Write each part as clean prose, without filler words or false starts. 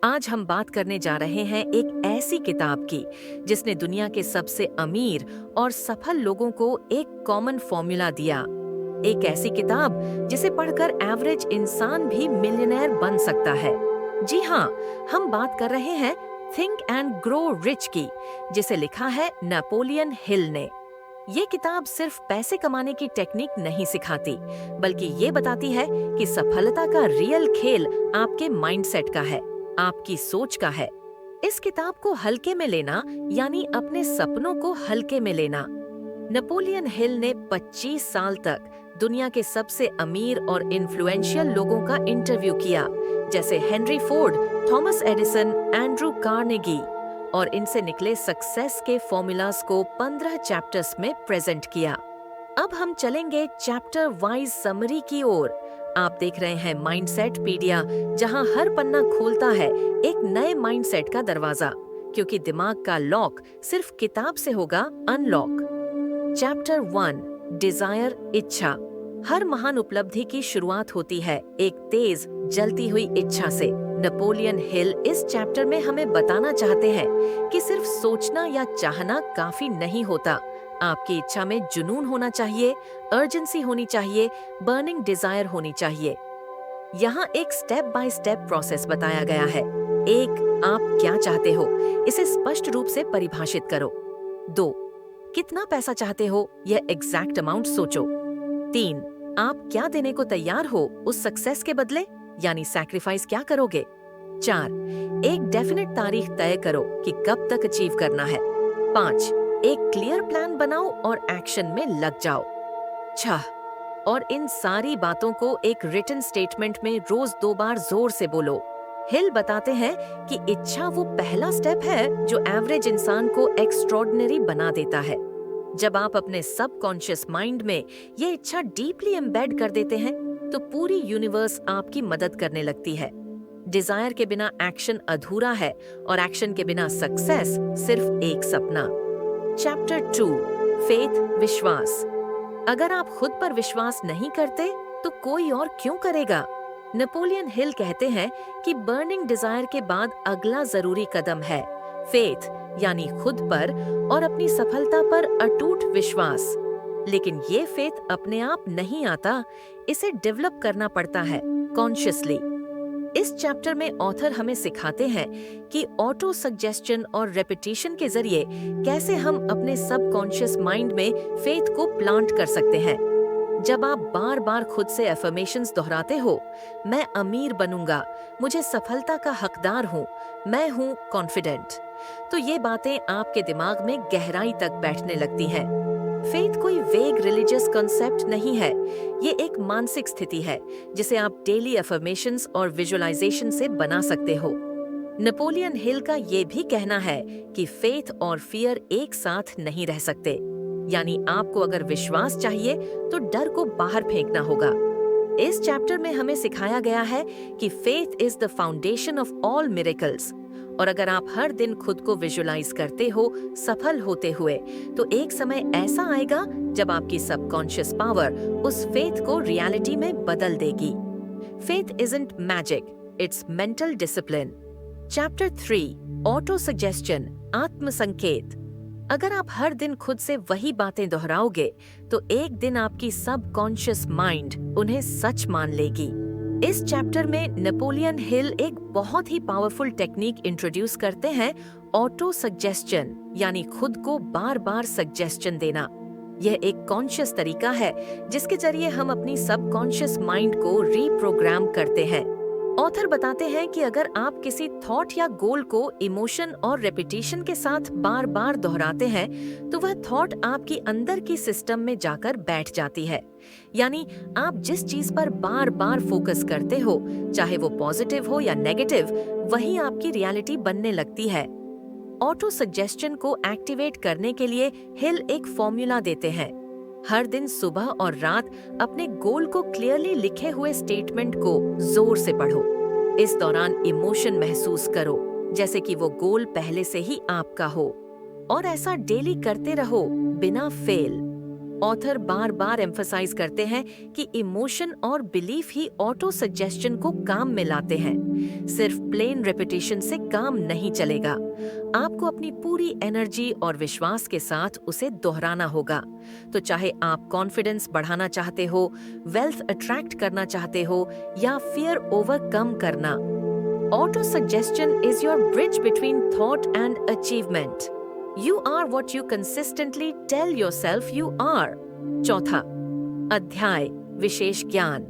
आज हम बात करने जा रहे हैं एक ऐसी किताब की जिसने दुनिया के सबसे अमीर और सफल लोगों को एक कॉमन फॉर्मूला दिया। एक ऐसी किताब जिसे पढ़कर एवरेज इंसान भी मिलियनेयर बन सकता है। जी हाँ, हम बात कर रहे हैं थिंक एंड ग्रो रिच की, जिसे लिखा है नेपोलियन हिल ने। ये किताब सिर्फ पैसे कमाने की टेक्निक नहीं सिखाती, बल्कि ये बताती है कि सफलता का रियल खेल आपके माइंडसेट का है, आपकी सोच का है। इस किताब को हल्के में लेना यानी अपने सपनों को हल्के में लेना। नेपोलियन हिल ने 25 साल तक दुनिया के सबसे अमीर और इन्फ्लुएंशियल लोगों का इंटरव्यू किया, जैसे Henry Ford, Thomas Edison, Andrew Carnegie, और इनसे निकले सक्सेस के फॉर्मूलाज को 15 चैप्टर्स में प्रेजेंट किया। अब हम चलेंगे चैप्टर वाइज समरी की ओर। आप देख रहे हैं माइंडसेट पीडिया, जहां हर पन्ना खोलता है एक नए माइंडसेट का दरवाजा, क्योंकि दिमाग का लॉक सिर्फ किताब से होगा अनलॉक। चैप्टर 1, डिजायर, इच्छा। हर महान उपलब्धि की शुरुआत होती है एक तेज जलती हुई इच्छा से। नेपोलियन हिल इस चैप्टर में हमें बताना चाहते हैं कि सिर्फ सोचना या चाहना काफी नहीं होता। आपकी इच्छा में जुनून होना चाहिए, अर्जेंसी होनी चाहिए, बर्निंग डिजायर होनी चाहिए। यहाँ एक स्टेप बाय स्टेप प्रोसेस बताया गया है। 1, आप क्या चाहते हो, इसे स्पष्ट रूप से परिभाषित करो। 2, कितना पैसा चाहते हो, यह एग्जैक्ट अमाउंट सोचो। 3, आप क्या देने को तैयार हो उस सक्सेस के बदले, यानी सैक्रिफाइस क्या करोगे। 4, एक डेफिनेट तारीख तय करो कि कब तक अचीव करना है। 5, एक क्लियर प्लान बनाओ और एक्शन में लग जाओ। 6, और इन सारी बातों को एक रिटन स्टेटमेंट में रोज 2 बार जोर से बोलो। हिल बताते हैं कि इच्छा वो पहला स्टेप है जो एवरेज इंसान को एक्स्ट्रॉर्डिनरी बना देता है। जब आप अपने सबकॉन्शियस माइंड में ये इच्छा डीपली एम्बेड कर देते हैं, तो पूरी यूनिवर्स आपकी मदद करने लगती है। डिजायर के बिना एक्शन अधूरा है और एक्शन के बिना सक्सेस सिर्फ एक सपना। चैप्टर 2, फेथ, विश्वास। अगर आप खुद पर विश्वास नहीं करते तो कोई और क्यों करेगा। नेपोलियन हिल कहते हैं कि बर्निंग डिजायर के बाद अगला जरूरी कदम है फेथ, यानी खुद पर और अपनी सफलता पर अटूट विश्वास। लेकिन ये फेथ अपने आप नहीं आता, इसे डेवलप करना पड़ता है कॉन्शियसली। इस चैप्टर में ऑथर हमें सिखाते हैं कि ऑटो सजेशन और रेपिटेशन के जरिए कैसे हम अपने सबकॉन्शियस माइंड में फेथ को प्लांट कर सकते हैं। जब आप बार बार खुद से अफर्मेशंस दोहराते हो, मैं अमीर बनूंगा, मुझे सफलता का हकदार हूँ, मैं हूँ कॉन्फिडेंट, तो ये बातें आपके दिमाग में गहराई तक बैठने लगती हैं। फेथ कोई वेग रिलीजियस कॉन्सेप्ट नहीं है, ये एक मानसिक स्थिति है जिसे आप डेली अफर्मेशंस और विजुअलाइजेशन से बना सकते हो। नेपोलियन हिल का ये भी कहना है कि फेथ और फियर एक साथ नहीं रह सकते, यानी आपको अगर विश्वास चाहिए तो डर को बाहर फेंकना होगा। इस चैप्टर में हमें सिखाया गया है कि faith is the foundation of all miracles, और अगर आप हर दिन खुद को विजुअलाइज करते हो सफल होते हुए, तो एक समय ऐसा आएगा जब आपकी सबकॉन्शियस पावर उस फेथ को रियलिटी में बदल देगी। Faith isn't magic, it's mental discipline. Chapter 3, auto suggestion, आत्म संकेत। अगर आप हर दिन खुद से वही बातें दोहराओगे, तो एक दिन आपकी सबकॉन्शियस माइंड उन्हें सच मान लेगी। इस चैप्टर में नेपोलियन हिल एक बहुत ही पावरफुल टेक्निक इंट्रोड्यूस करते हैं, ऑटो सजेशन, यानी खुद को बार बार सजेशन देना। यह एक कॉन्शियस तरीका है जिसके जरिए हम अपनी सबकॉन्शियस माइंड को रीप्रोग्राम करते हैं। ऑथर बताते हैं कि अगर आप किसी थॉट या गोल को इमोशन और रेपिटेशन के साथ बार बार दोहराते हैं, तो वह थॉट आपकी अंदर की सिस्टम में जाकर बैठ जाती है। यानी आप जिस चीज पर बार बार फोकस करते हो, चाहे वो पॉजिटिव हो या नेगेटिव, वही आपकी रियलिटी बनने लगती है। ऑटो सजेशन को एक्टिवेट करने के लिए हिल एक फॉर्मूला देते हैं। हर दिन सुबह और रात अपने गोल को क्लियरली लिखे हुए स्टेटमेंट को जोर से पढ़ो। इस दौरान इमोशन महसूस करो जैसे कि वो गोल पहले से ही आपका हो, और ऐसा डेली करते रहो बिना फेल। ऑथर बार बार एम्फसाइज करते हैं कि इमोशन और बिलीफ ही ऑटो सजेशन को काम में लाते हैं। सिर्फ प्लेन रेपिटेशन से काम नहीं चलेगा। आपको अपनी पूरी एनर्जी और विश्वास के साथ उसे दोहराना होगा। तो चाहे आप कॉन्फिडेंस बढ़ाना चाहते हो, वेल्थ अट्रैक्ट करना चाहते हो या फियर ओवरकम करना, auto suggestion is your bridge between thought and achievement. You are what you consistently tell yourself you are। चौथा अध्याय, विशेष ज्ञान।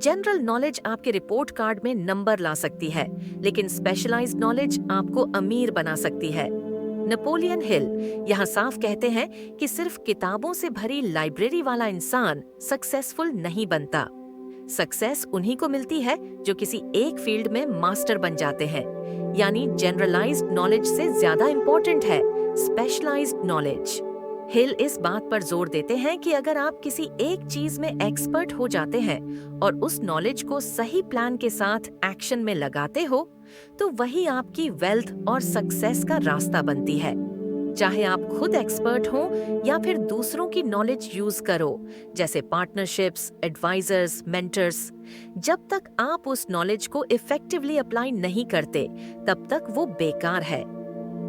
जनरल नॉलेज आपके रिपोर्ट कार्ड में नंबर ला सकती है, लेकिन स्पेशलाइज्ड नॉलेज आपको अमीर बना सकती है। नेपोलियन हिल यहाँ साफ कहते हैं कि सिर्फ किताबों से भरी लाइब्रेरी वाला इंसान सक्सेसफुल नहीं बनता। सक्सेस उन्हीं को मिलती है जो किसी एक फील्ड में मास्टर बन जाते हैं। यानी जनरलाइज्ड नॉलेज से ज्यादा इंपॉर्टेंट है स्पेशलाइज्ड नॉलेज। हिल इस बात पर जोर देते हैं कि अगर आप किसी एक चीज में एक्सपर्ट हो जाते हैं और उस नॉलेज को सही प्लान के साथ एक्शन में लगाते हो, तो वही आपकी वेल्थ और सक्सेस का रास्ता बनती है। चाहे आप खुद एक्सपर्ट हो या फिर दूसरों की नॉलेज यूज करो, जैसे पार्टनरशिप्स, एडवाइजर्स, मेंटर्स, जब तक आप उस नॉलेज को इफेक्टिवली अप्लाई नहीं करते, तब तक वो बेकार है।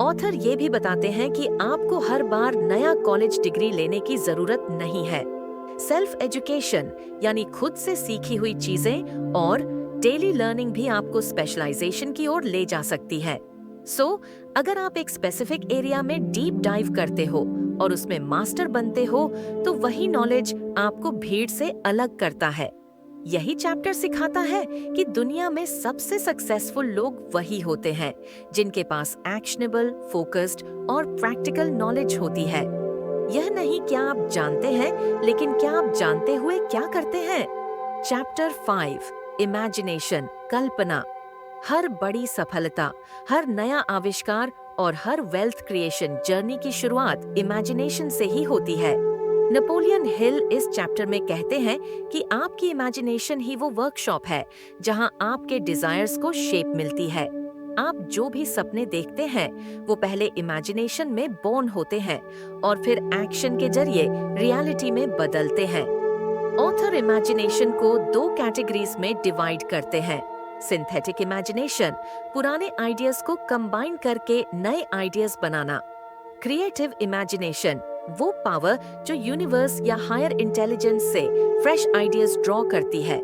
ऑथर ये भी बताते हैं कि आपको हर बार नया कॉलेज डिग्री लेने की जरूरत नहीं है। सेल्फ एजुकेशन यानी खुद से सीखी हुई चीजें और डेली लर्निंग भी आपको स्पेशलाइजेशन की ओर ले जा सकती है। अगर आप एक स्पेसिफिक एरिया में डीप डाइव करते हो और उसमें मास्टर बनते हो, तो वही नॉलेज आपको भीड़ से अलग करता है। यही चैप्टर सिखाता है कि दुनिया में सबसे सक्सेसफुल लोग वही होते हैं जिनके पास एक्शनेबल, फोकस्ड और प्रैक्टिकल नॉलेज होती है। यह नहीं क्या आप जानते हैं, लेकिन क्या आप जानते हुए क्या करते हैं। चैप्टर 5, इमेजिनेशन, कल्पना। हर बड़ी सफलता, हर नया आविष्कार और हर वेल्थ क्रिएशन जर्नी की शुरुआत इमेजिनेशन से ही होती है। नेपोलियन हिल इस चैप्टर में कहते हैं कि आपकी इमेजिनेशन ही वो वर्कशॉप है जहां आपके डिजायर्स को शेप मिलती है। आप जो भी सपने देखते हैं वो पहले इमेजिनेशन में बोर्न होते हैं और फिर एक्शन के जरिए रियलिटी में बदलते हैं। ऑथर इमेजिनेशन को 2 कैटेगरीज में डिवाइड करते हैं। सिंथेटिक इमेजिनेशन, पुराने आइडियाज को कंबाइन करके नए आइडियाज बनाना। क्रिएटिव इमेजिनेशन, वो पावर जो यूनिवर्स या हायर इंटेलिजेंस से फ्रेश आइडियाज ड्रॉ करती है।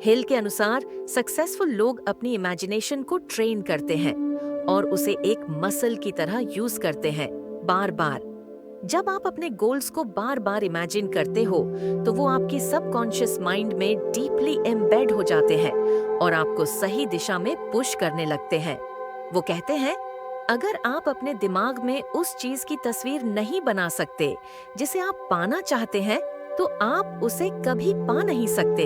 हिल के अनुसार सक्सेसफुल लोग अपनी इमेजिनेशन को ट्रेन करते हैं और उसे एक मसल की तरह यूज करते हैं, बार बार। जब आप अपने गोल्स को बार बार इमेजिन करते हो, तो वो आपकी सबकॉन्शियस माइंड में डीपली एम्बेड हो जाते हैं और आपको सही दिशा में पुश करने लगते हैं। वो कहते हैं, अगर आप अपने दिमाग में उस चीज की तस्वीर नहीं बना सकते जिसे आप पाना चाहते हैं, तो आप उसे कभी पा नहीं सकते।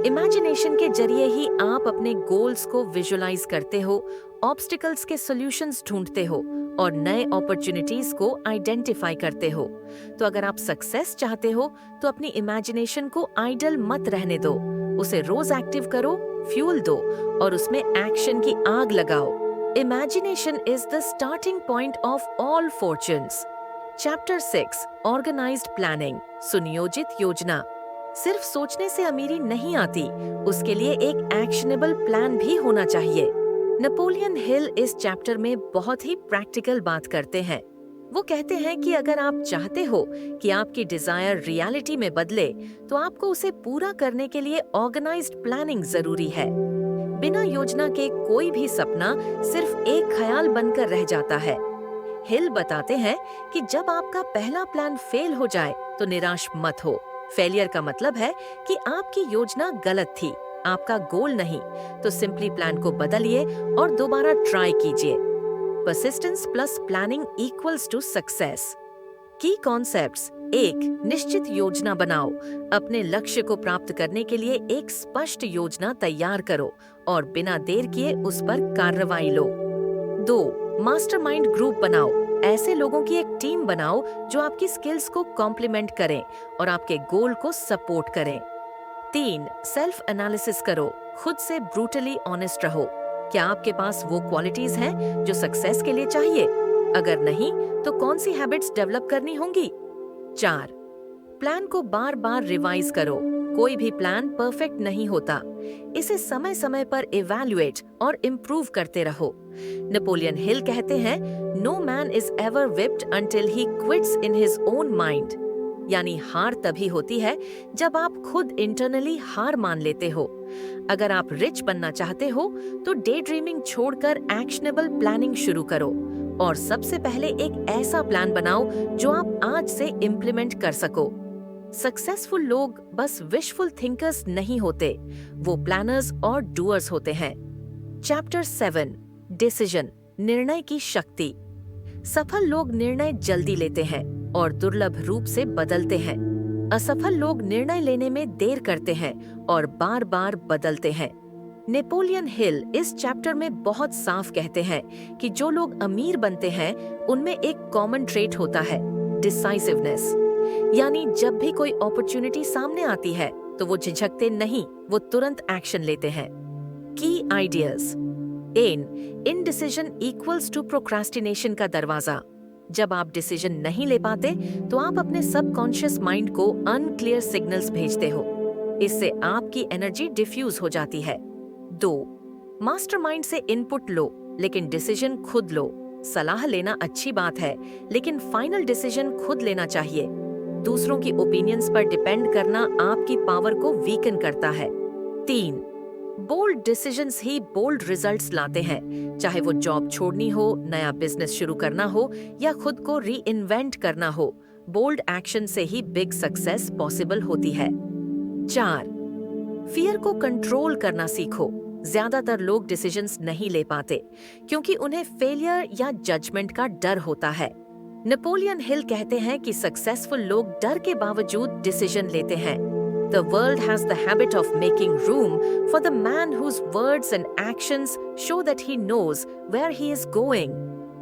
इमेजिनेशन के जरिए ही आप अपने गोल्स को विजुअलाइज करते हो, ऑब्स्टिकल्स के सॉल्यूशंस ढूंढते हो और नए अपॉर्चुनिटीज को आइडेंटिफाई करते हो। तो अगर आप सक्सेस चाहते हो, तो अपनी इमेजिनेशन को आइडल मत रहने दो, उसे रोज एक्टिव करो, फ्यूल दो और उसमें एक्शन की आग लगाओ। Imagination is the starting point of all fortunes। Chapter 6, Organized Planning, सुनियोजित योजना। सिर्फ सोचने से अमीरी नहीं आती, उसके लिए एक एक्शनेबल प्लान भी होना चाहिए। नेपोलियन हिल इस चैप्टर में बहुत ही प्रैक्टिकल बात करते हैं। वो कहते हैं कि अगर आप चाहते हो कि आपकी डिजायर रियलिटी में बदले, तो आपको उसे पूरा करने के लिए ऑर्गेनाइज्ड प्लानिंग जरूरी है। बिना योजना के कोई भी सपना सिर्फ एक ख्याल बनकर रह जाता है। हिल बताते हैं कि जब आपका पहला प्लान फेल हो जाए, तो निराश मत हो। फेलियर का मतलब है कि आपकी योजना गलत थी, आपका गोल नहीं। तो सिंपली प्लान को बदलिए और दोबारा ट्राई कीजिए। Persistence plus planning equals to success. Key concepts. 1, निश्चित योजना बनाओ। अपने लक्ष्य को प्राप्त करने के लिए एक स्पष्ट योजना तैयार करो और बिना देर किए उस पर कार्रवाई लो। 2, मास्टरमाइंड ग्रुप बनाओ। ऐसे लोगों की एक टीम बनाओ जो आपकी स्किल्स को कॉम्प्लीमेंट करें और आपके गोल को सपोर्ट करें। 3, सेल्फ एनालिसिस करो। खुद से ब्रूटली ऑनेस्ट रहो। क्या आपके पास वो क्वालिटीज हैं जो सक्सेस के लिए चाहिए? अगर नहीं, तो कौन सी हैबिट्स डेवलप करनी होंगी? 4, प्लान को बार बार रिवाइज करो। कोई भी प्लान परफेक्ट नहीं होता। इसे समय समय पर इवैल्यूएट और इम्प्रूव करते रहो। नेपोलियन हिल कहते हैं, no man is ever whipped until he quits in his own mind. यानी हार तभी होती है जब आप खुद इंटरनली हार मान लेते हो। अगर आप रिच बनना चाहते हो तो डे ड्रीमिंग छोड़कर एक्शनेबल प्लानिंग शुरू करो और सबसे पहले एक ऐसा प्लान बनाओ जो आप आज से इम्प्लीमेंट कर सको। सक्सेसफुल लोग बस विशफुल थिंकर्स नहीं होते, वो प्लानर्स और डूअर्स होते हैं। चैप्टर 7, डिसीजन, निर्णय की शक्ति। सफल लोग निर्णय जल्दी लेते हैं और दुर्लभ रूप से बदलते हैं। असफल लोग निर्णय लेने में देर करते हैं और बार बार बदलते हैं। नेपोलियन हिल इस चैप्टर में बहुत साफ कहते हैं कि जो लोग अमीर बनते हैं उनमें एक कॉमन ट्रेट होता है, डिसाइसिवनेस। यानी जब भी कोई अपॉर्चुनिटी सामने आती है तो वो झिझकते नहीं, वो तुरंत एक्शन लेते हैं। Key ideas. Indecision equals to procrastination का दरवाजा। जब आप डिसीजन नहीं ले पाते तो आप अपने सबकॉन्शियस माइंड को अनक्लियर सिग्नल्स भेजते हो। इससे आपकी एनर्जी डिफ्यूज हो जाती है। 2, मास्टरमाइंड से इनपुट लो लेकिन डिसीजन खुद लो। सलाह लेना अच्छी बात है लेकिन फाइनल डिसीजन खुद लेना चाहिए। दूसरों की ओपिनियंस पर डिपेंड करना आपकी पावर को वीकन करता है। 3, बोल्ड डिसीजंस ही बोल्ड रिजल्ट्स लाते हैं। चाहे वो जॉब छोड़नी हो, नया बिजनेस शुरू करना हो या खुद को री इन्वेंट करना हो, बोल्ड एक्शन से ही बिग सक्सेस पॉसिबल होती है। 4, फियर को कंट्रोल करना सीखो। ज्यादातर लोग डिसीजंस नहीं ले पाते क्योंकि उन्हें फेलियर या जजमेंट का डर होता है। नेपोलियन हिल कहते हैं कि सक्सेसफुल लोग डर के बावजूद डिसीजन लेते हैं। The world has the habit of making room for the man whose words and actions show that he knows where he is going.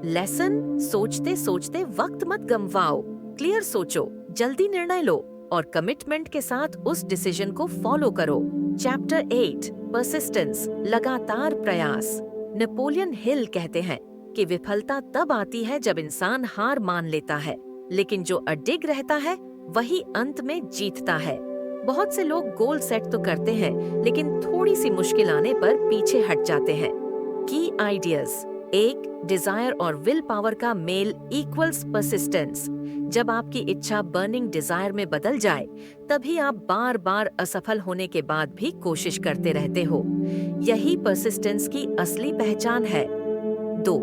Lesson: सोचते सोचते वक्त मत गंवाओ। क्लियर सोचो, जल्दी निर्णय लो और कमिटमेंट के साथ उस डिसीजन को फॉलो करो। चैप्टर 8, परसिस्टेंस, लगातार प्रयास। नेपोलियन हिल कहते हैं कि विफलता तब आती है जब इंसान हार मान लेता है, लेकिन जो अडिग रहता है वही अंत में जीतता है। बहुत से लोग गोल सेट तो करते हैं लेकिन थोड़ी सी मुश्किल आने पर पीछे हट जाते हैं। Key ideas. 1, डिजायर और विल पावर का मेल इक्वल्स परसिस्टेंस। जब आपकी इच्छा बर्निंग डिजायर में बदल जाए तभी आप बार बार असफल होने के बाद भी कोशिश करते रहते हो। यही परसिस्टेंस की असली पहचान है। 2,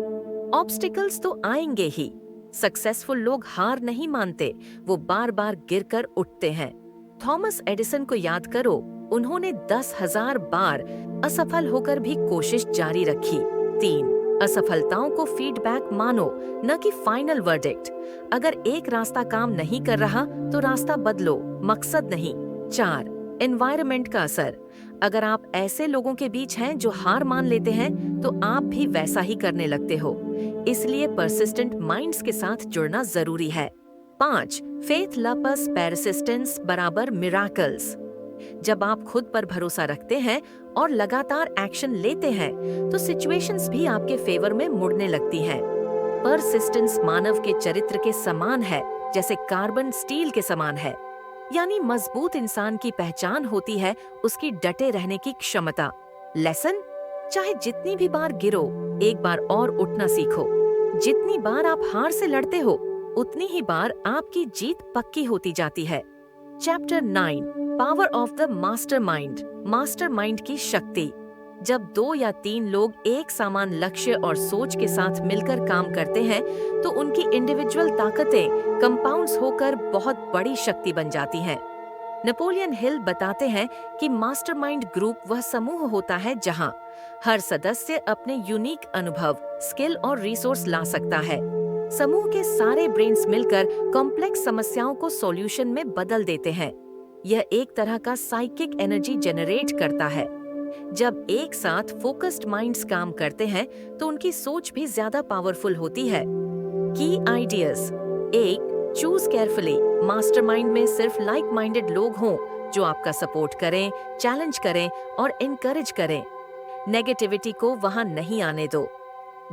ऑब्स्टिकल्स तो आएंगे ही। सक्सेसफुल लोग हार नहीं मानते, वो बार बार गिरकर उठते हैं। थॉमस एडिसन को याद करो, उन्होंने 10,000 बार असफल होकर भी कोशिश जारी रखी। 3, असफलताओं को फीडबैक मानो, न कि फाइनल वर्डिक्ट। अगर एक रास्ता काम नहीं कर रहा तो रास्ता बदलो, मकसद नहीं। 4, एनवायरनमेंट का असर। अगर आप ऐसे लोगों के बीच हैं जो हार मान लेते हैं तो आप भी वैसा ही करने लगते हो। इसलिए परसिस्टेंट माइंड्स के साथ जुड़ना जरूरी है। 5, फेथ लपर्स पेरसिस्टेंस बराबर मिराकल्स। जब आप खुद पर भरोसा रखते हैं और लगातार एक्शन लेते हैं तो सिचुएशंस भी आपके फेवर में मुड़ने लगती हैं। परसिस्टेंस मानव के चरित्र के समान है, जैसे कार्बन स्टील के समान है। यानी मजबूत इंसान की पहचान होती है उसकी डटे रहने की क्षमता। लेसन: चाहे जितनी भी बार गिरो, एक बार और उठना सीखो। जितनी बार आप हार से लड़ते हो उतनी ही बार आपकी जीत पक्की होती जाती है। Chapter 9, power of the mastermind, mastermind की शक्ति। जब 2 या 3 लोग एक समान लक्ष्य और सोच के साथ मिलकर काम करते हैं तो उनकी इंडिविजुअल ताकतें कंपाउंड्स होकर बहुत बड़ी शक्ति बन जाती हैं। नेपोलियन हिल बताते हैं कि मास्टरमाइंड ग्रुप वह समूह होता है जहां हर सदस्य अपने यूनिक अनुभव, स्किल और रिसोर्स ला सकता है। समूह के सारे ब्रेन्स मिलकर कॉम्प्लेक्स समस्याओं को सॉल्यूशन में बदल देते हैं। यह एक तरह का साइकिक एनर्जी जनरेट करता है। जब एक साथ फोकस्ड माइंड्स काम करते हैं तो उनकी सोच भी ज्यादा पावरफुल होती है। की आइडियाज। 1, choose carefully. मास्टरमाइंड में सिर्फ लाइक माइंडेड लोग हों जो आपका सपोर्ट करें, चैलेंज करें और इनकरेज करें। नेगेटिविटी को वहां नहीं आने दो।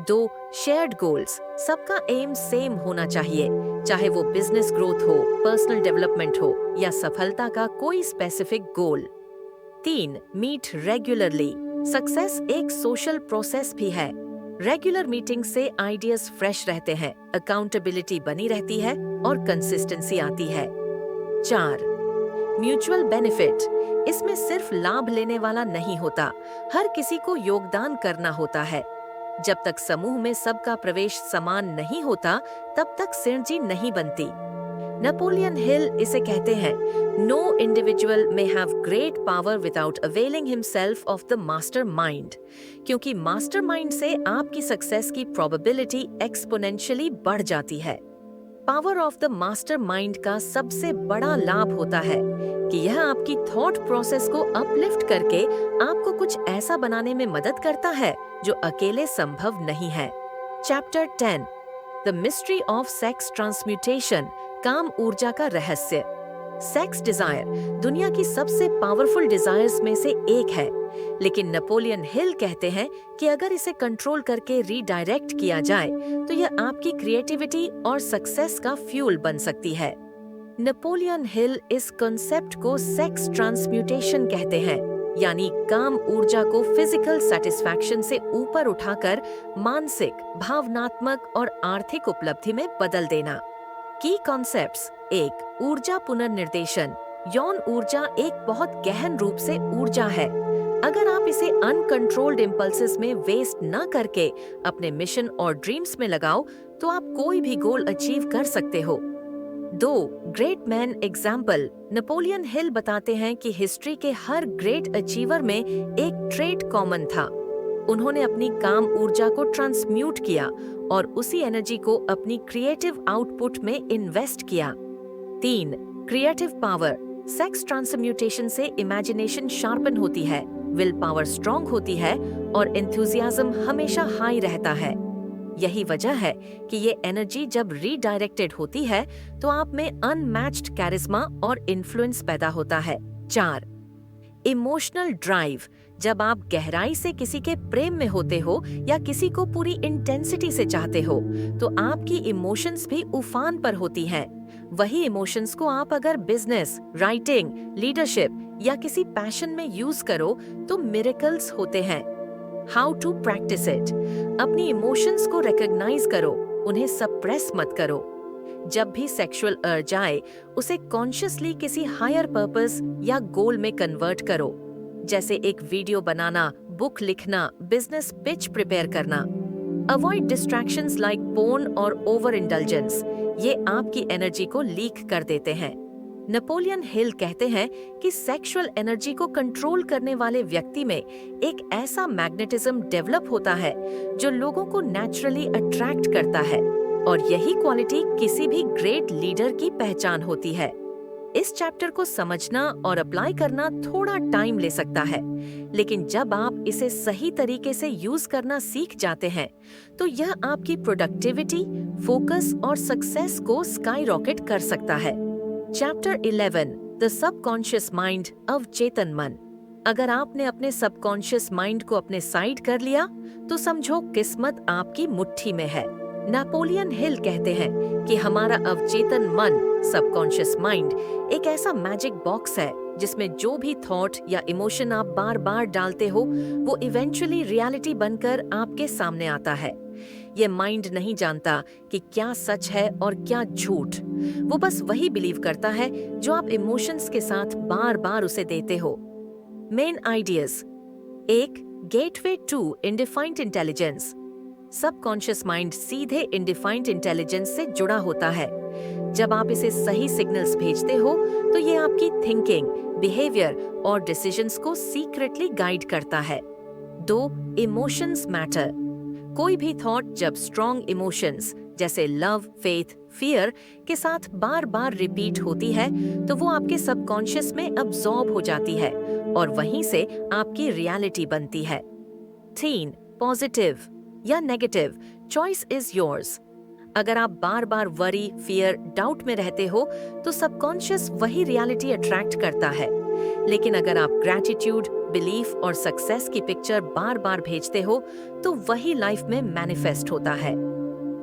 2, शेयर्ड गोल्स। सबका एम सेम होना चाहिए। चाहे वो बिजनेस ग्रोथ हो, पर्सनल डेवलपमेंट हो या सफलता का कोई specific goal. 3. Meet regularly. Success एक सोशल प्रोसेस भी है। रेगुलर मीटिंग से आइडियाज फ्रेश रहते हैं, अकाउंटेबिलिटी बनी रहती है और कंसिस्टेंसी आती है। 4. Mutual benefit. इसमें सिर्फ लाभ लेने वाला नहीं होता, हर किसी को योगदान करना होता है। जब तक समूह में सबका प्रवेश समान नहीं होता, तब तक सिनर्जी नहीं बनती। नेपोलियन हिल इसे कहते हैं, no individual may have great power without availing himself of the master mind, क्योंकि मास्टर माइंड से आपकी सक्सेस की प्रोबेबिलिटी एक्सपोनेंशियली बढ़ जाती है। Power of the master mind का सबसे बड़ा लाभ होता है कि यह आपकी थॉट प्रोसेस को अपलिफ्ट करके आपको कुछ ऐसा बनाने में मदद करता है जो अकेले संभव नहीं है। Chapter 10, the mystery of sex transmutation, काम ऊर्जा का रहस्य। सेक्स डिजायर दुनिया की सबसे पावरफुल डिजायर्स में से एक है, लेकिन नेपोलियन हिल कहते हैं कि अगर इसे कंट्रोल करके रीडायरेक्ट किया जाए तो यह आपकी क्रिएटिविटी और सक्सेस का फ्यूल बन सकती है। नेपोलियन हिल इस कॉन्सेप्ट को सेक्स ट्रांसम्यूटेशन कहते हैं, यानी काम ऊर्जा को फिजिकल सेटिस्फैक्शन से ऊपर उठाकर मानसिक, भावनात्मक और आर्थिक उपलब्धि में बदल देना। की कॉन्सेप्ट्स। 1. ऊर्जा पुनर्निर्देशन। यौन ऊर्जा एक बहुत गहन रूप से ऊर्जा है। अगर आप इसे अनकंट्रोल्ड इम्पल्सेस में वेस्ट न करके अपने मिशन और ड्रीम्स में लगाओ तो आप कोई भी गोल अचीव कर सकते हो। 2. Great man example. Napoleon Hill बताते हैं कि हिस्ट्री के हर ग्रेट अचीवर में एक ट्रेट कॉमन था। उन्होंने अपनी काम ऊर्जा को ट्रांसम्यूट किया और उसी एनर्जी को अपनी क्रिएटिव आउटपुट में इन्वेस्ट किया। 3. Creative power. सेक्स ट्रांसम्यूटेशन से इमेजिनेशन शार्पन होती है, विल पावर स्ट्रॉन्ग होती है और एंथुजियाज्म हमेशा हाई रहता है। यही वजह है कि ये एनर्जी जब रीडायरेक्टेड होती है तो आप में अनमैच्ड कैरिस्मा और इन्फ्लुएंस पैदा होता है। 4. Emotional drive. जब आप गहराई से किसी के प्रेम में होते हो या किसी को पूरी इंटेंसिटी से चाहते हो तो आपकी इमोशंस भी उफान पर होती हैं। वही इमोशंस को आप अगर बिजनेस, राइटिंग, लीडरशिप या किसी पैशन में यूज करो तो मिरेकल्स होते हैं। How to practise it. अपनी इमोशंस को रिकॉग्नाइज करो, उन्हें सप्रेस मत करो। जब भी सेक्सुअल अर्ज आए उसे कॉन्शियसली किसी हायर पर्पस या गोल में कन्वर्ट करो, जैसे एक वीडियो बनाना, बुक लिखना, बिजनेस पिच प्रिपेयर करना। अवॉइड डिस्ट्रैक्शंस लाइक पोर्न और ओवर इंडल्जेंस, ये आपकी एनर्जी को लीक कर देते हैं। नेपोलियन हिल कहते हैं कि सेक्सुअल एनर्जी को कंट्रोल करने वाले व्यक्ति में एक ऐसा मैग्नेटिज्म डेवलप होता है जो लोगों को नेचुरली अट्रैक्ट करता है, और यही क्वालिटी किसी भी ग्रेट लीडर की पहचान होती है। इस चैप्टर को समझना और अप्लाई करना थोड़ा टाइम ले सकता है, लेकिन जब आप इसे सही तरीके से यूज करना सीख जाते हैं तो यह आपकी प्रोडक्टिविटी, फोकस और सक्सेस को स्काई रॉकेट कर सकता है। चैप्टर 11, द सबकॉन्शियस माइंड, अवचेतन मन। अगर आपने अपने सबकॉन्शियस माइंड को अपने साइड कर लिया तो समझो किस्मत आपकी मुट्ठी में है। नेपोलियन हिल कहते हैं कि हमारा अवचेतन मन, सबकॉन्शियस माइंड, एक ऐसा मैजिक बॉक्स है जिसमें जो भी थॉट या इमोशन आप बार बार डालते हो वो इवेंचुअली रियलिटी बनकर आपके सामने आता है। ये माइंड नहीं जानता कि क्या सच है और क्या झूठ, वो बस वही बिलीव करता है जो आप इमोशंस के साथ बार बार उसे देते हो। Main ideas. 1. Gateway to infinite intelligence. Subconscious mind सीधे इंडिफाइंड इंटेलिजेंस से जुड़ा होता है। जब आप इसे सही सिग्नल्स भेजते हो तो ये आपकी थिंकिंग, बिहेवियर और डिसीजंस को सीक्रेटली गाइड करता है। 2. Emotions matter. कोई भी थॉट जब स्ट्रॉन्ग इमोशंस जैसे लव, फेथ, फियर के साथ बार बार रिपीट होती है तो वो आपके सबकॉन्शियस में अब्सॉर्ब हो जाती है और वहीं से आपकी रियलिटी बनती है। 3. पॉजिटिव या नेगेटिव, चॉइस इज योर्स। अगर आप बार बार वरी, फियर, डाउट में रहते हो तो सबकॉन्शियस वही रियलिटी अट्रैक्ट करता है, लेकिन अगर आप ग्रैटिट्यूड, बिलीफ और सक्सेस की पिक्चर बार बार भेजते हो तो वही लाइफ में मैनिफेस्ट होता है।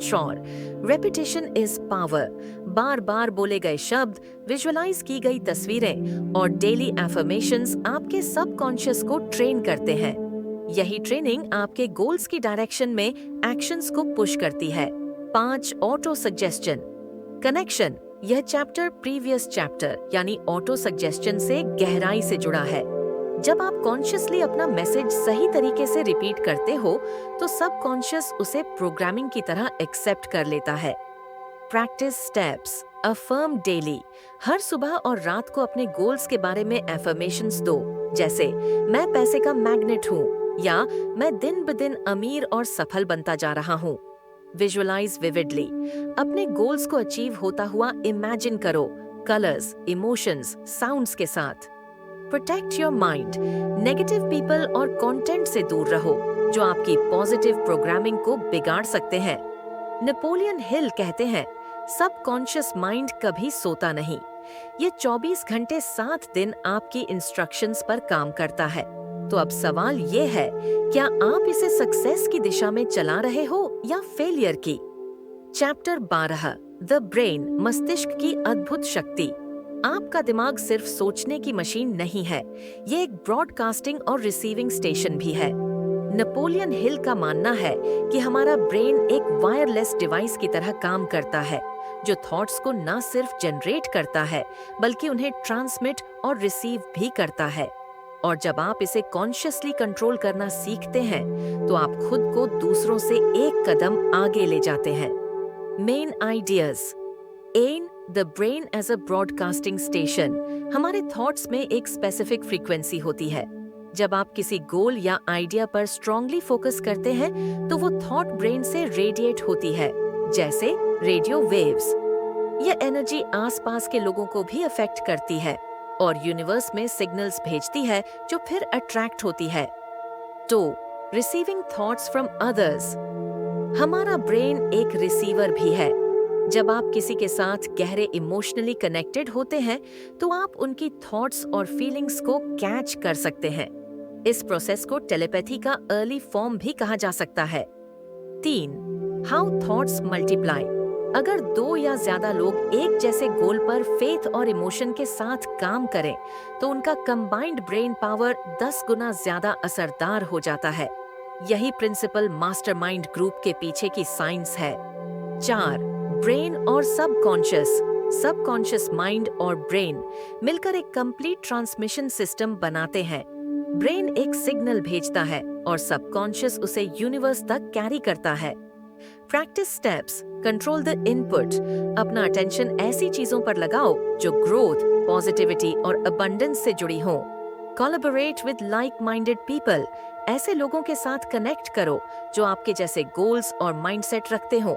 Sure, repetition is power. बार बार बोले गए शब्द, विजुअलाइज की गई तस्वीरें और डेली एफर्मेशंस आपके सबकॉन्शियस को ट्रेन करते हैं। यही ट्रेनिंग आपके गोल्स की डायरेक्शन में एक्शंस को पुश करती है। 5 ऑटो सजेशन कनेक्शन। यह चैप्टर प्रीवियस चैप्टर यानी ऑटो सजेशन से गहराई से जुड़ा है। जब आप कॉन्शियसली अपना मैसेज सही तरीके से रिपीट करते हो तो सबकॉन्शियस उसे प्रोग्रामिंग की तरह एक्सेप्ट कर लेता है। Practice steps. Affirm daily. हर सुबह और रात को अपने गोल्स के बारे में एफर्मेशंस दो, जैसे मैं पैसे का मैग्नेट हूँ या मैं दिन ब दिन अमीर और सफल बनता जा रहा हूँ। Visualise vividly. अपने गोल्स को अचीव होता हुआ इमेजिन करो, कलर्स, इमोशंस, साउंड्स के साथ। Protect your mind. Negative people और कंटेंट से दूर रहो जो आपकी पॉजिटिव प्रोग्रामिंग को बिगाड़ सकते हैं। नेपोलियन हिल कहते हैं, सबकॉन्शियस माइंड कभी सोता नहीं। ये 24 घंटे 7 दिन आपकी इंस्ट्रक्शंस पर काम करता है। तो अब सवाल ये है, क्या आप इसे सक्सेस की दिशा में चला रहे हो या फेलियर की? चैप्टर 12 द ब्रेन, मस्तिष्क की अद्भुत शक्ति। आपका दिमाग सिर्फ सोचने की मशीन नहीं है, ये एक ब्रॉडकास्टिंग और रिसीविंग स्टेशन भी है। नेपोलियन हिल का मानना है कि हमारा ब्रेन एक वायरलेस डिवाइस की तरह काम करता है, जो थॉट्स को न सिर्फ जनरेट करता है बल्कि उन्हें ट्रांसमिट और रिसीव भी करता है। और जब आप इसे कॉन्शियसली कंट्रोल करना सीखते हैं तो आप खुद को दूसरों से एक कदम आगे ले जाते हैं। Main ideas. An the brain as a broadcasting station. हमारे थॉट्स में एक स्पेसिफिक फ्रीक्वेंसी होती है। जब आप किसी गोल या आइडिया पर स्ट्रांगली फोकस करते हैं तो वो थॉट ब्रेन से रेडिएट होती है, जैसे रेडियो वेव्स। ये एनर्जी आसपास के लोगों को भी अफेक्ट करती है और यूनिवर्स में सिग्नल्स भेजती है जो फिर अट्रैक्ट होती है। तो रिसीविंग थॉट्स फ्रॉम अदर्स। हमारा ब्रेन एक रिसीवर भी है। जब आप किसी के साथ गहरे इमोशनली कनेक्टेड होते हैं तो आप उनकी थॉट्स और फीलिंग्स को कैच कर सकते हैं। इस प्रोसेस को टेलीपैथी का अर्ली फॉर्म भी कहा जा सकता है। 3 हाउ थॉट्स मल्टीप्लाई। अगर 2 या ज्यादा लोग एक जैसे गोल पर फेथ और इमोशन के साथ काम करें तो उनका कंबाइंड ब्रेन पावर 10 गुना ज्यादा असरदार हो जाता है। यही प्रिंसिपल मास्टरमाइंड ग्रुप के पीछे की साइंस है। 4 ब्रेन और सबकॉन्शियस। सबकॉन्शियस माइंड और ब्रेन मिलकर एक कंप्लीट ट्रांसमिशन सिस्टम बनाते हैं। ब्रेन एक सिग्नल भेजता है और सबकॉन्शियस उसे यूनिवर्स तक कैरी करता है। Practice steps. Control the input. अपना अटेंशन ऐसी चीजों पर लगाओ जो ग्रोथ, पॉजिटिविटी और अबंडेंस से जुड़ी हों। Collaborate with like minded people. ऐसे लोगों के साथ कनेक्ट करो जो आपके जैसे गोल्स और माइंडसेट रखते हो।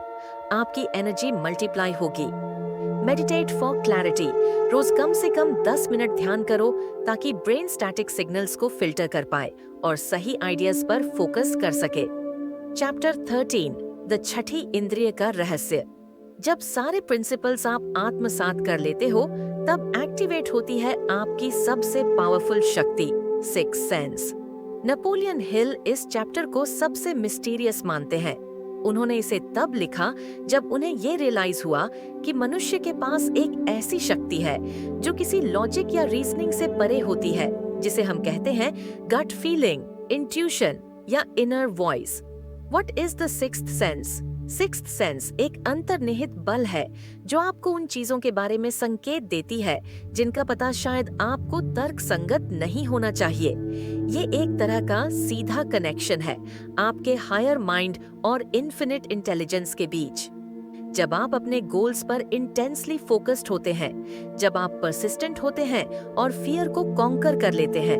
आपकी एनर्जी मल्टीप्लाई होगी। Meditate for clarity. रोज कम से कम 10 मिनट ध्यान करो ताकि ब्रेन स्टैटिक सिग्नल्स को फिल्टर कर पाए और सही आइडियाज पर फोकस कर सके। चैप्टर 13 द छठी इंद्रिय का रहस्य। जब सारे प्रिंसिपल्स आप आत्मसात कर लेते हो तब एक्टिवेट होती है आपकी सबसे पावरफुल शक्ति, सिक्स्थ सेंस। नेपोलियन हिल इस चैप्टर को सबसे मिस्टीरियस मानते हैं। उन्होंने इसे तब लिखा जब उन्हें ये रियलाइज हुआ कि मनुष्य के पास एक ऐसी शक्ति है जो किसी लॉजिक या रीजनिंग से परे होती है, जिसे हम कहते हैं गट फीलिंग, इंट्यूशन या inner voice. What is the sixth sense? Sixth sense एक अंतर्निहित बल है जो आपको उन चीजों के बारे में संकेत देती है जिनका पता शायद आपको तर्क संगत नहीं होना चाहिए। ये एक तरह का सीधा कनेक्शन है आपके हायर माइंड और इन्फिनिट इंटेलिजेंस के बीच। जब आप अपने गोल्स पर इंटेंसली फोकस्ड होते हैं, जब आप परसिस्टेंट होते हैं और फियर को कॉन्कर कर लेते हैं,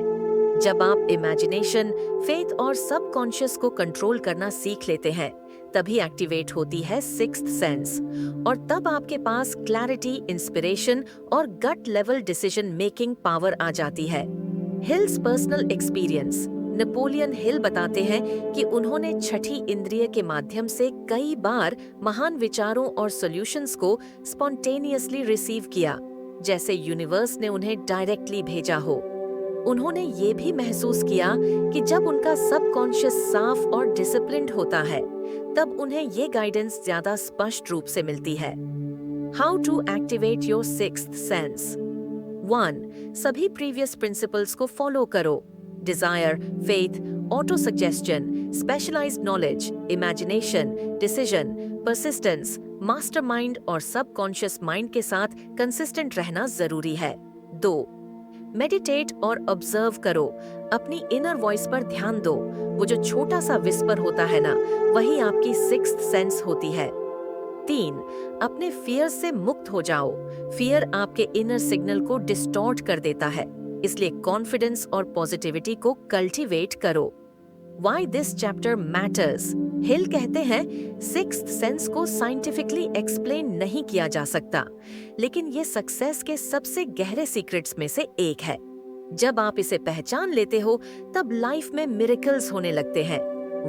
जब आप इमेजिनेशन, फेथ और सबकॉन्शियस को कंट्रोल करना सीख लेते हैं, तभी एक्टिवेट होती है सिक्स्थ सेंस और तब आपके पास क्लैरिटी, इंस्पिरेशन और गट लेवल डिसीजन मेकिंग पावर आ जाती है। Hills personal experience. Napoleon Hill बताते हैं कि उन्होंने छठी इंद्रिय के माध्यम से कई बार महान विचारों और सॉल्यूशंस को स्पॉन्टेनियसली रिसीव किया, जैसे यूनिवर्स ने उन्हें डायरेक्टली भेजा हो। उन्होंने ये भी महसूस किया कि जब उनका सबकॉन्शियस साफ और डिसिप्लिन्ड होता है तब उन्हें ये गाइडेंस ज्यादा स्पष्ट रूप से मिलती है। How to activate your sixth sense. 1. सभी प्रीवियस प्रिंसिपल्स को फॉलो करो। Desire, faith, autosuggestion, specialised knowledge, imagination, decision, persistence, mastermind और सबकॉन्शियस माइंड के साथ कंसिस्टेंट रहना जरूरी है। 2. मेडिटेट और ऑब्जर्व करो। अपनी इनर वॉइस पर ध्यान दो। वो जो छोटा सा विस्पर होता है ना, वही आपकी सिक्स्थ सेंस होती है। 3. अपने फियर से मुक्त हो जाओ। फियर आपके इनर सिग्नल को डिस्टॉर्ट कर देता है, इसलिए कॉन्फिडेंस और पॉजिटिविटी को कल्टीवेट करो। Why this chapter matters? हिल कहते हैं सिक्स्थ सेंस को साइंटिफिकली एक्सप्लेन नहीं किया जा सकता, लेकिन ये सक्सेस के सबसे गहरे सीक्रेट्स में से एक है। जब आप इसे पहचान लेते हो तब लाइफ में मिरेकल्स होने लगते हैं।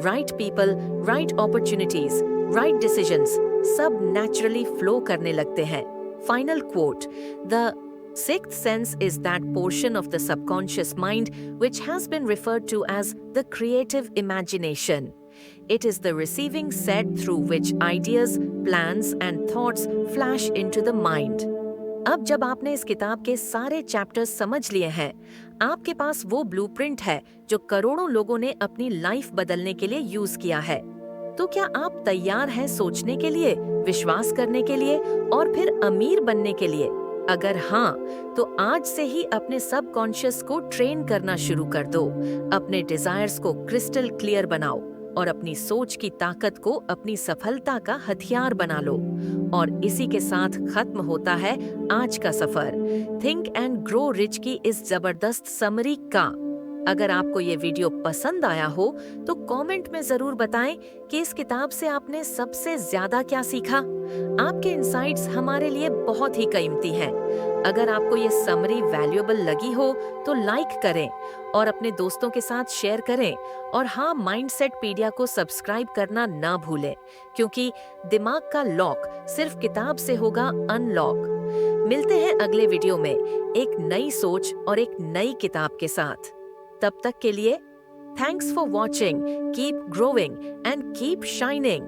Right people, right opportunities, right decisions सब नेचुरली फ्लो करने लगते हैं। Final quote, the sixth sense is that portion of the subconscious mind which has been referred to as the creative imagination. It is the receiving set through which ideas, plans and thoughts flash into the mind. अब जब आपने इस किताब के सारे chapters समझ लिए हैं, आपके पास वो ब्लूप्रिंट है जो करोड़ों लोगों ने अपनी लाइफ बदलने के लिए यूज किया है। तो क्या आप तैयार हैं सोचने के लिए, विश्वास करने के लिए और फिर अमीर बनने के लिए? अगर हाँ, तो आज से ही अपने सबकॉन्शियस को ट्रेन करना शुरू कर दो। अपने डिजायर्स को क्रिस्टल क्लियर बनाओ और अपनी सोच की ताकत को अपनी सफलता का हथियार बना लो। और इसी के साथ खत्म होता है आज का सफर थिंक एंड ग्रो रिच की इस जबरदस्त समरी का। अगर आपको ये वीडियो पसंद आया हो तो कमेंट में जरूर बताएं कि इस किताब से आपने सबसे ज्यादा क्या सीखा। आपके इनसाइट्स हमारे लिए बहुत ही कीमती हैं। अगर आपको ये समरी वैल्यूएबल लगी हो तो लाइक करें और अपने दोस्तों के साथ शेयर करें। और हाँ, माइंडसेटपीडिया को सब्सक्राइब करना ना भूलें, क्योंकि दिमाग का लॉक सिर्फ किताब से होगा अनलॉक। मिलते हैं अगले वीडियो में एक नई सोच और एक नई किताब के साथ। तब तक के लिए thanks for watching, keep growing and keep shining.